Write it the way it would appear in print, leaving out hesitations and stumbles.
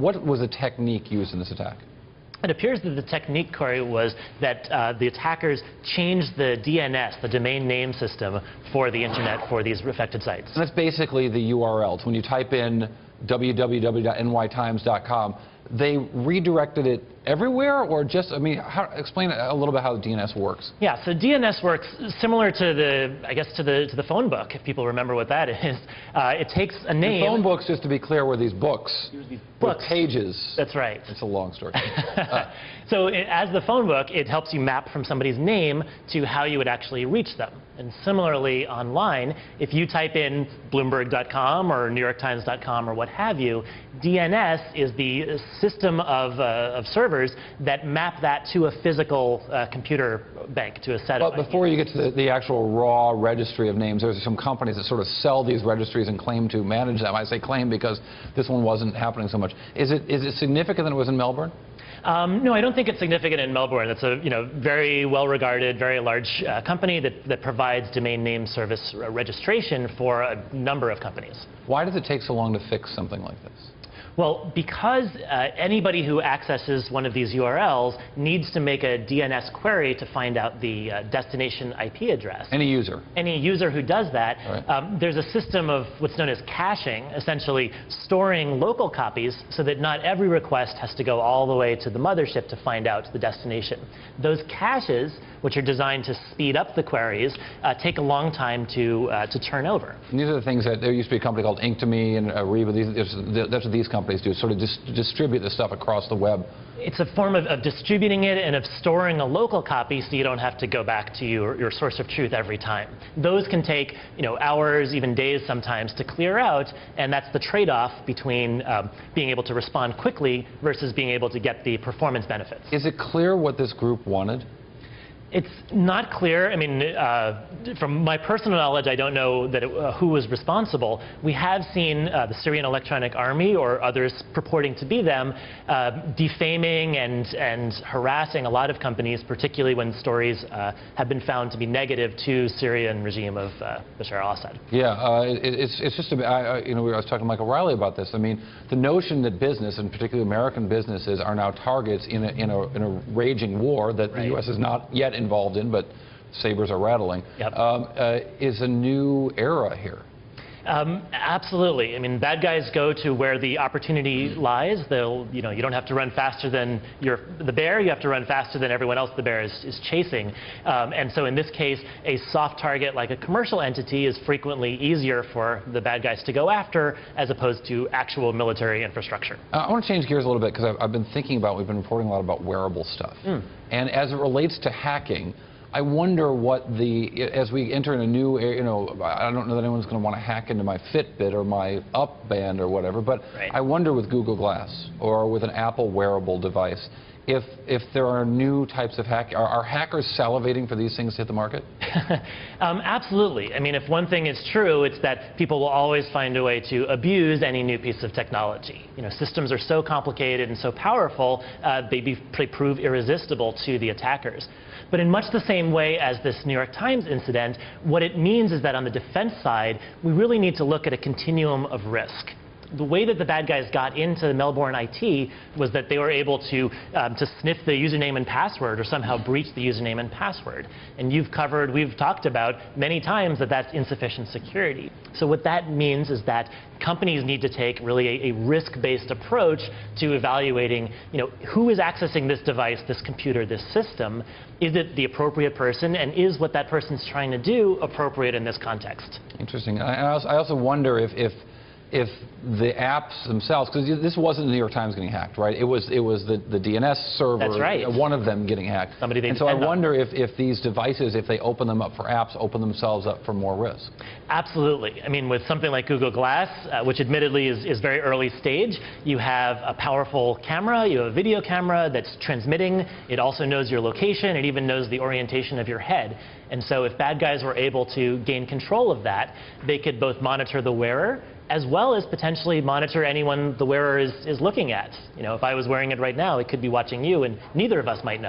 What was the technique used in this attack? It appears that the technique, Corey, was that the attackers changed the DNS, the domain name system, for the internet for these affected sites. And that's basically the URLs. When you type in www.nytimes.com, they redirected it everywhere, or just, explain a little bit how DNS works. Yeah, so DNS works similar to the, to the phone book, if people remember what that is. It takes a name. The phone books, just to be clear, were these books. With pages. That's right. It's a long story. So as the phone book, it helps you map from somebody's name to how you would actually reach them. And similarly, online, if you type in Bloomberg.com or NewYorkTimes.com or what have you, DNS is the system of servers that map that to a physical computer bank, to a set of. But before you get to the actual raw registry of names, there's some companies that sort of sell these registries and claim to manage them. I say claim because this one wasn't happening so much. Is it significant that it was in Melbourne? No, I don't think it's significant in Melbourne. It's a very well-regarded, very large company that provides domain name service registration for a number of companies. Why does it take so long to fix something like this? Well, because anybody who accesses one of these URLs needs to make a DNS query to find out the destination IP address. Any user? Any user who does that, right. There's a system of what's known as caching, essentially storing local copies so that not every request has to go all the way to the mothership to find out the destination. Those caches, which are designed to speed up the queries, take a long time to turn over. And these are the things that there used to be a company called Inktomi and Ariba. That's what these companies do, sort of distribute the stuff across the web. It's a form of distributing it and of storing a local copy so you don't have to go back to your source of truth every time. Those can take hours, even days sometimes, to clear out, and that's the trade-off between being able to respond quickly versus being able to get the performance benefits. Is it clear what this group wanted? It's not clear. From my personal knowledge, I don't know that who was responsible. We have seen the Syrian Electronic Army or others purporting to be them defaming and harassing a lot of companies, particularly when stories have been found to be negative to Syrian regime of Bashar al-Assad. Yeah, it's just I was talking to Michael Riley about this. The notion that business, and particularly American businesses, are now targets in a raging war that the U.S. is not yet involved in, but sabers are rattling, yep. Is a new era here. Absolutely. Bad guys go to where the opportunity lies. You don't have to run faster than the bear. You have to run faster than everyone else the bear is chasing. And so in this case, a soft target like a commercial entity is frequently easier for the bad guys to go after as opposed to actual military infrastructure. I want to change gears a little bit because I've been thinking about, we've been reporting a lot about wearable stuff. And as it relates to hacking, I wonder what as we enter in a new, I don't know that anyone's going to want to hack into my Fitbit or my Up Band or whatever, but right. I wonder with Google Glass or with an Apple wearable device, if there are new types of are hackers salivating for these things to hit the market? Absolutely. If one thing is true, it's that people will always find a way to abuse any new piece of technology. Systems are so complicated and so powerful, they prove irresistible to the attackers. But in much the same way as this New York Times incident, what it means is that on the defense side, we really need to look at a continuum of risk. The way that the bad guys got into Melbourne IT was that they were able to sniff the username and password or somehow breach the username and password. And we've talked about many times that that's insufficient security. So what that means is that companies need to take really a risk-based approach to evaluating, who is accessing this device, this computer, this system. Is it the appropriate person, and is what that person's trying to do appropriate in this context? Interesting. I also wonder if the apps themselves, because this wasn't the New York Times getting hacked, right? It was the DNS server, that's right. One of them getting hacked. And so I wonder if these devices, if they open them up for apps, open themselves up for more risk. Absolutely. With something like Google Glass, which admittedly is very early stage, you have a powerful camera, you have a video camera that's transmitting. It also knows your location. It even knows the orientation of your head. And so if bad guys were able to gain control of that, they could both monitor the wearer as well as potentially monitor anyone the wearer is looking at. If I was wearing it right now, it could be watching you, and neither of us might know.